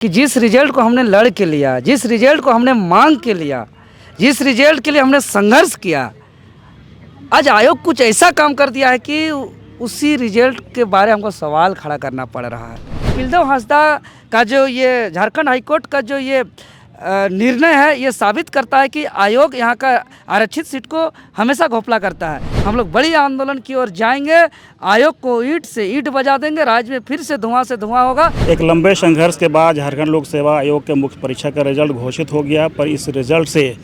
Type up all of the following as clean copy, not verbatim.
कि जिस रिजल्ट को हमने लड़ के लिया, जिस रिजल्ट को हमने मांग के लिया, जिस रिजल्ट के लिए हमने संघर्ष किया, आज आयोग कुछ ऐसा काम कर दिया है कि उसी रिजल्ट के बारे में हमको सवाल खड़ा करना पड़ रहा है। बिलदव हांसदा का जो ये झारखंड हाईकोर्ट का जो ये निर्णय है, ये साबित करता है कि आयोग यहाँ का आरक्षित सीट को हमेशा घोपला करता है। हम लोग बड़ी आंदोलन की ओर जाएंगे, आयोग को ईंट से ईंट बजा देंगे, राज्य में फिर से धुआं होगा। एक लंबे संघर्ष के बाद झारखंड लोक सेवा आयोग के मुख्य परीक्षा का रिजल्ट घोषित हो गया, पर इस रिजल्ट से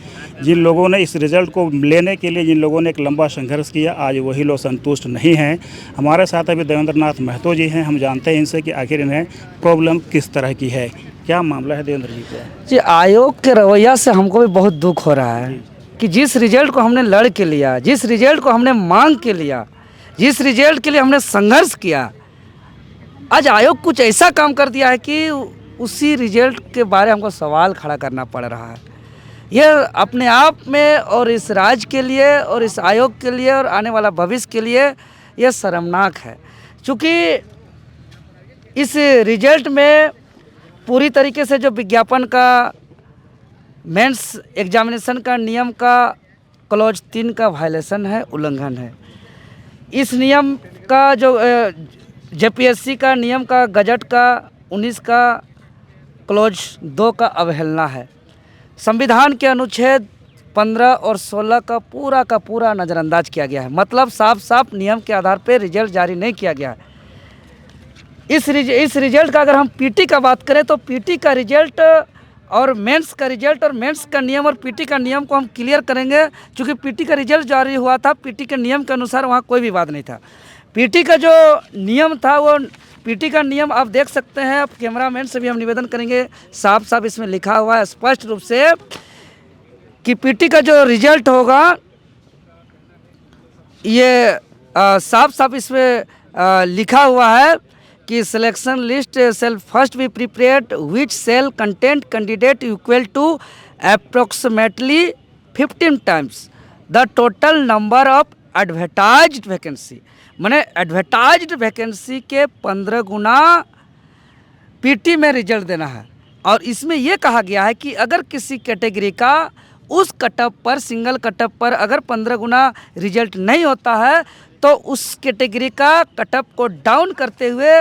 जिन लोगों ने इस रिजल्ट को लेने के लिए जिन लोगों ने एक लंबा संघर्ष किया, आज वही लोग संतुष्ट नहीं हैं। हमारे साथ अभी देवेंद्र नाथ महतो जी हैं। हम जानते हैं इनसे कि आखिर इन्हें प्रॉब्लम किस तरह की है, क्या मामला है देवेंद्र जी का। जी, आयोग के रवैया से हमको भी बहुत दुख हो रहा है कि जिस रिजल्ट को हमने लड़ के लिया, जिस रिजल्ट को हमने मांग के लिया, जिस रिजल्ट के लिए हमने संघर्ष किया, आज आयोग कुछ ऐसा काम कर दिया है कि उसी रिजल्ट के बारे में हमको सवाल खड़ा करना पड़ रहा है। यह अपने आप में और इस राज्य के लिए और इस आयोग के लिए और आने वाला भविष्य के लिए यह शर्मनाक है, क्योंकि इस रिजल्ट में पूरी तरीके से जो विज्ञापन का, मेंस एग्जामिनेशन का नियम का क्लॉज 3 का वायलेशन है, उल्लंघन है। इस नियम का जो जेपीएससी का नियम का गजट का 19 का क्लॉज 2 का अवहेलना है। संविधान के अनुच्छेद 15 और 16 का पूरा नज़रअंदाज किया गया है। मतलब साफ नियम के आधार पर रिजल्ट जारी नहीं किया गया है। इस रिजल्ट का अगर हम पीटी का बात करें तो पीटी का रिजल्ट और मेंस का रिजल्ट और मेंस का नियम और पीटी का नियम को हम क्लियर करेंगे, क्योंकि पीटी का रिजल्ट जारी हुआ था, पीटी के नियम के अनुसार वहाँ कोई विवाद नहीं था। पीटी का जो नियम था, वो पीटी का नियम आप देख सकते हैं। आप कैमरामैन से भी हम निवेदन करेंगे, साफ इसमें लिखा हुआ है स्पष्ट रूप से कि पीटी का जो रिजल्ट होगा, ये साफ इसमें लिखा हुआ है कि selection list shall first be prepared which shall content candidate equal to approximately 15 times the total number of advertised vacancy. माने एडवर्टाइज्ड वैकेंसी के 15 गुना पीटी में रिजल्ट देना है। और इसमें यह कहा गया है कि अगर किसी कैटेगरी का उस कटअप पर, सिंगल कटअप पर अगर 15 गुना रिजल्ट नहीं होता है तो उस कैटेगरी का कटअप को डाउन करते हुए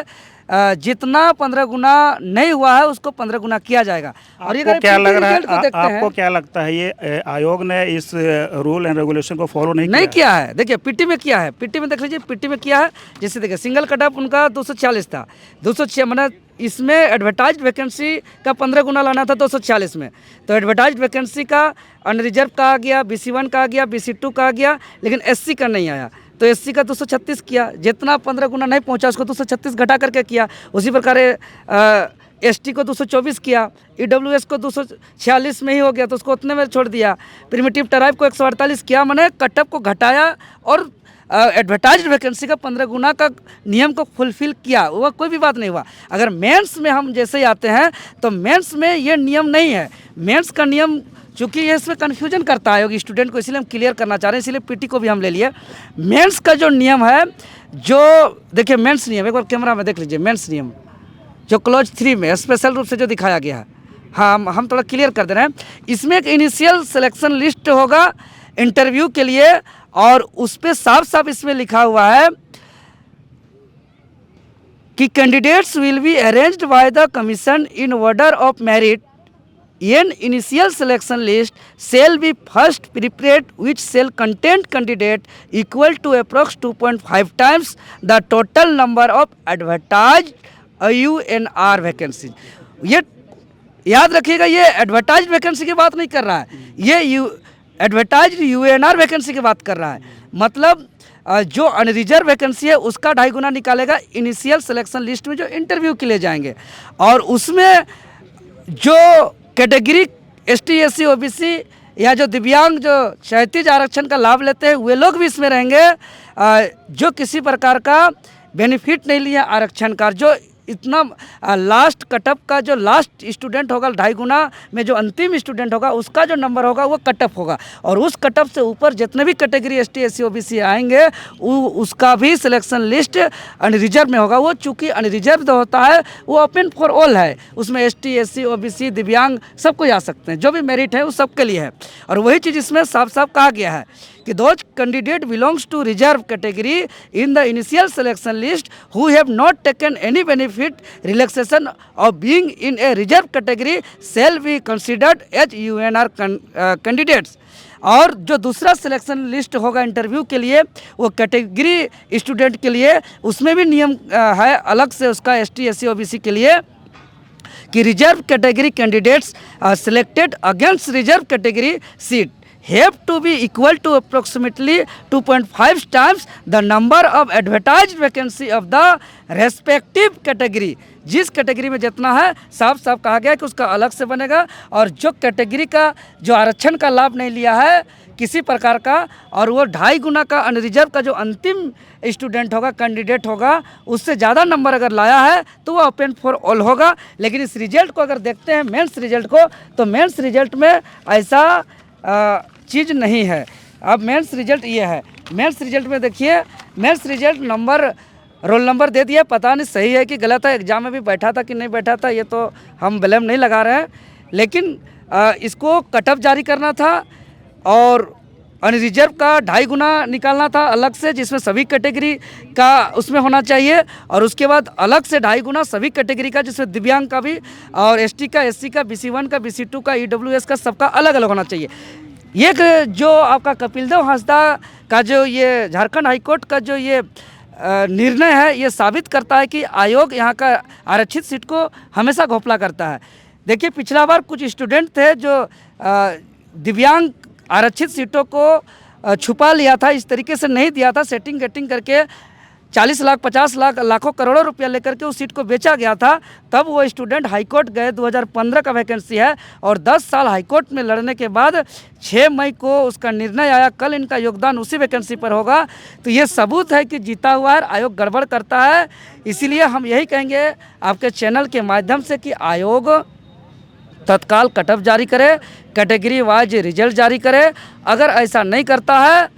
जितना 15 गुना नहीं हुआ है उसको 15 गुना किया जाएगा। और आपको क्या लग रहा है, आपको क्या लगता है ये आयोग ने इस रूल एंड रेगुलेशन को फॉलो नहीं किया है? देखिए पीटी में किया है, पीटी में देख लीजिए, पीटी में किया है। जैसे देखिए सिंगल कटअप उनका 246 था, 206 मतलब इसमें एडवर्टाइज्ड वैकेंसी का 15 गुना लाना था 246 में, तो एडवर्टाइज्ड वैकेंसी का अनरिजर्व का आ गया, BC1 का आ गया, BC2 का आ गया, लेकिन SC का नहीं आया। तो SC का 236 किया, जितना 15 गुना नहीं पहुंचा उसको 236 घटा करके किया। उसी प्रकार ST को 224 किया, EWS को 246 में ही हो गया तो उसको उतने में छोड़ दिया। प्रिमिटिव ट्राइब को 148 किया, मैंने कटअप को घटाया और एडवर्टाइज्ड वैकेंसी का 15 गुना का नियम को फुलफिल किया, वह कोई भी बात नहीं हुआ। अगर मेंस में हम जैसे ही आते हैं तो मेंस में ये नियम नहीं है। मेंस का नियम चूँकि ये इसमें कन्फ्यूजन करता है होगी स्टूडेंट को, इसलिए हम क्लियर करना चाह रहे हैं, इसलिए पीटी को भी हम ले लिए। मेंस का जो नियम है, जो देखिए मेंस नियम, एक बार कैमरा में देख लीजिए, मेंस नियम जो क्लॉज 3 में स्पेशल रूप से जो दिखाया गया है, हाँ हम थोड़ा क्लियर कर दे रहे हैं। इसमें एक इनिशियल सिलेक्शन लिस्ट होगा इंटरव्यू के लिए, और उस पर साफ इसमें लिखा हुआ है कि candidates will be arranged by the commission in order of merit. An initial selection list shall be first prepared which shall contain candidate equal to approx 2.5 times the total number of advertised UNR vacancies। ये याद रखिएगा, ये advertise vacancy की बात नहीं कर रहा है, ये एडवर्टाइज UNR वैकेंसी की बात कर रहा है। मतलब जो अनरिजर्व वैकेंसी है उसका 2.5 गुना निकालेगा इनिशियल सिलेक्शन लिस्ट में जो इंटरव्यू के लिए जाएंगे। और उसमें जो कैटेगरी ST SC OBC या जो दिव्यांग जो क्षैतिज आरक्षण का लाभ लेते हैं वे लोग भी इसमें रहेंगे, जो किसी प्रकार का बेनिफिट नहीं लिए आरक्षण का, जो इतना लास्ट कटअप का जो लास्ट स्टूडेंट होगा 2.5 गुना में जो अंतिम स्टूडेंट होगा उसका जो नंबर होगा वो कटअप होगा, और उस कटअप से ऊपर जितने भी कैटेगरी ST SC OBC आएंगे उसका भी सिलेक्शन लिस्ट अनरिजर्व में होगा। वो चूँकि अनरिजर्व जो होता है वो ओपन फॉर ऑल है, उसमें ST SC OBC दिव्यांग सब कोई आ सकते हैं, जो भी मेरिट है वो सबके लिए है। और वही चीज़ इसमें साफ साफ कहा गया है कि those candidate belongs to reserve category in the initial selection list who have not taken any benefit relaxation of being in a reserve category shall be considered as UNR candidates। और जो दूसरा सिलेक्शन लिस्ट होगा interview के लिए वो category student के लिए, उसमें भी नियम है अलग से उसका ST SC OBC के लिए कि reserve category candidates selected against reserve category seat have to be equal to approximately 2.5 times the number of advertised vacancy of the respective category। जिस कैटेगरी में जितना है साफ साफ कहा गया है कि उसका अलग से बनेगा, और जो कैटेगरी का जो आरक्षण का लाभ नहीं लिया है किसी प्रकार का, और वो 2.5 गुना का अनरिजर्व का जो अंतिम स्टूडेंट होगा कैंडिडेट होगा उससे ज़्यादा नंबर अगर लाया है तो वो ओपन फॉर ऑल होगा। लेकिन इस रिजल्ट को अगर देखते हैं मेंस रिजल्ट को, तो मेंस रिजल्ट में ऐसा चीज़ नहीं है। अब मेंस रिजल्ट ये है, मेंस रिजल्ट में देखिए mains result number roll number दे दिया, पता नहीं सही है कि गलत है, एग्ज़ाम में भी बैठा था कि नहीं बैठा था ये तो हम ब्लेम नहीं लगा रहे हैं, लेकिन इसको कटअप जारी करना था और अनरिजर्व का 2.5 गुना निकालना था अलग से, जिसमें सभी कैटेगरी का उसमें होना चाहिए, और उसके बाद अलग से 2.5 गुना सभी कैटेगरी का जिसमें दिव्यांग का भी और ST का SC का BC1 का BC2 का EWS का सबका अलग अलग होना चाहिए। ये जो आपका कपिल देव हांसदा का जो ये झारखंड हाईकोर्ट का जो ये निर्णय है ये साबित करता है कि आयोग यहाँ का आरक्षित सीट को हमेशा घोपला करता है। देखिए पिछला बार कुछ स्टूडेंट थे जो दिव्यांग आरक्षित सीटों को छुपा लिया था, इस तरीके से नहीं दिया था, सेटिंग गेटिंग करके 40 लाख 50 लाख लाखों करोड़ों रुपया लेकर के उस सीट को बेचा गया था। तब वो स्टूडेंट हाईकोर्ट गए, 2015 का वैकेंसी है, और 10 साल हाईकोर्ट में लड़ने के बाद 6 मई को उसका निर्णय आया, कल इनका योगदान उसी वैकेंसी पर होगा। तो ये सबूत है कि जीता हुआ है, आयोग गड़बड़ करता है। इसीलिए हम यही कहेंगे आपके चैनल के माध्यम से कि आयोग तत्काल कटअप जारी करे, कैटेगरी वाइज रिजल्ट जारी करे। अगर ऐसा नहीं करता है,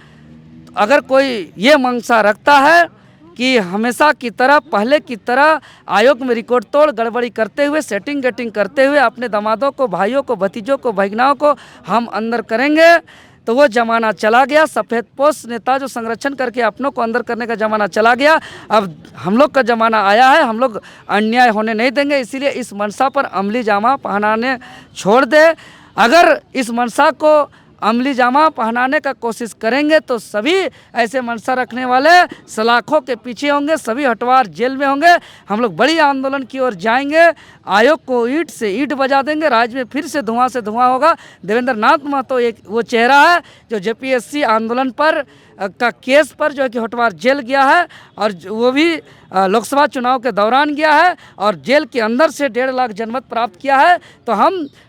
अगर कोई ये मंशा रखता है कि हमेशा की तरह पहले की तरह आयोग में रिकॉर्ड तोड़ गड़बड़ी करते हुए सेटिंग गेटिंग करते हुए अपने दामादों को, भाइयों को, भतीजों को, भगनाओं को हम अंदर करेंगे, तो वो ज़माना चला गया। सफ़ेद पोश नेता जो संरक्षण करके अपनों को अंदर करने का ज़माना चला गया। अब हम लोग का ज़माना आया है, हम लोग अन्याय होने नहीं देंगे। इसीलिए इस मंशा पर अमली जामा पहनाने छोड़ दे। अगर इस मंशा को अमली जामा पहनाने का कोशिश करेंगे तो सभी ऐसे मंशा रखने वाले सलाखों के पीछे होंगे, सभी हटवार जेल में होंगे। हम लोग बड़ी आंदोलन की ओर जाएंगे, आयोग को ईंट से ईंट बजा देंगे, राज्य में फिर से धुआं होगा। देवेंद्र नाथ महतो एक वो चेहरा है जो JPSC आंदोलन पर का केस पर जो है कि हटवार जेल गया है, और वो भी लोकसभा चुनाव के दौरान गया है, और जेल के अंदर से 1.5 लाख जनमत प्राप्त किया है। तो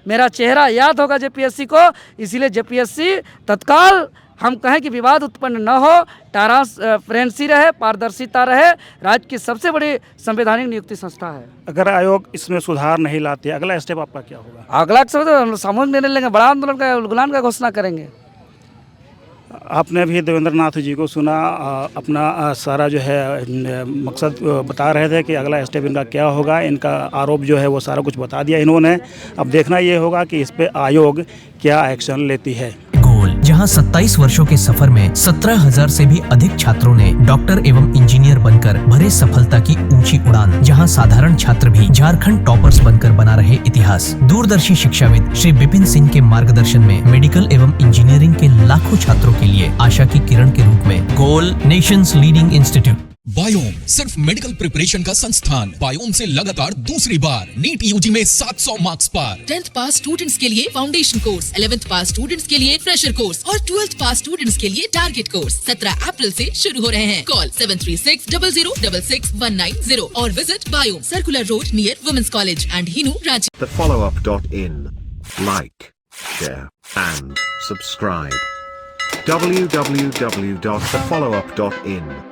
मेरा चेहरा याद होगा JPSC को, इसीलिए JPSC तत्काल हम कहें कि विवाद उत्पन्न न हो, ट्रांसपेरेंसी रहे, पारदर्शिता रहे। राज्य की सबसे बड़ी संवैधानिक नियुक्ति संस्था है। अगर आयोग इसमें सुधार नहीं लाते, अगला स्टेप आपका क्या होगा? अगला तो सामूहिक निर्णय लेंगे, बड़ा आंदोलन का उलगुलान का घोषणा करेंगे। आपने अभी देवेंद्र नाथ जी को सुना, अपना सारा जो है मकसद बता रहे थे कि अगला स्टेप इनका क्या होगा। इनका आरोप जो है वो सारा कुछ बता दिया इन्होंने। अब देखना ये होगा कि इस पे आयोग क्या एक्शन लेती है। जहां 27 वर्षों के सफर में 17,000 से भी अधिक छात्रों ने डॉक्टर एवं इंजीनियर बनकर भरे सफलता की ऊंची उड़ान, जहां साधारण छात्र भी झारखंड टॉपर्स बनकर बना रहे इतिहास। दूरदर्शी शिक्षाविद श्री विपिन सिंह के मार्गदर्शन में मेडिकल एवं इंजीनियरिंग के लाखों छात्रों के लिए आशा की किरण के रूप में गोल नेशंस लीडिंग इंस्टीट्यूट। बायोम सिर्फ मेडिकल प्रिपरेशन का संस्थान। बायोम से लगातार दूसरी बार नीट यूजी में 700 मार्क्स पार। 10th पास स्टूडेंट्स के लिए फाउंडेशन कोर्स, 11th पास स्टूडेंट्स के लिए फ्रेशर कोर्स और 12th पास स्टूडेंट्स के लिए टारगेट कोर्स 17 अप्रैल से शुरू हो रहे हैं। कॉल 7360066190 और visit Biome, circular road near women's college and Hinoo, Ranchi. thefollowup.in. Like, share and subscribe. www.thefollowup.in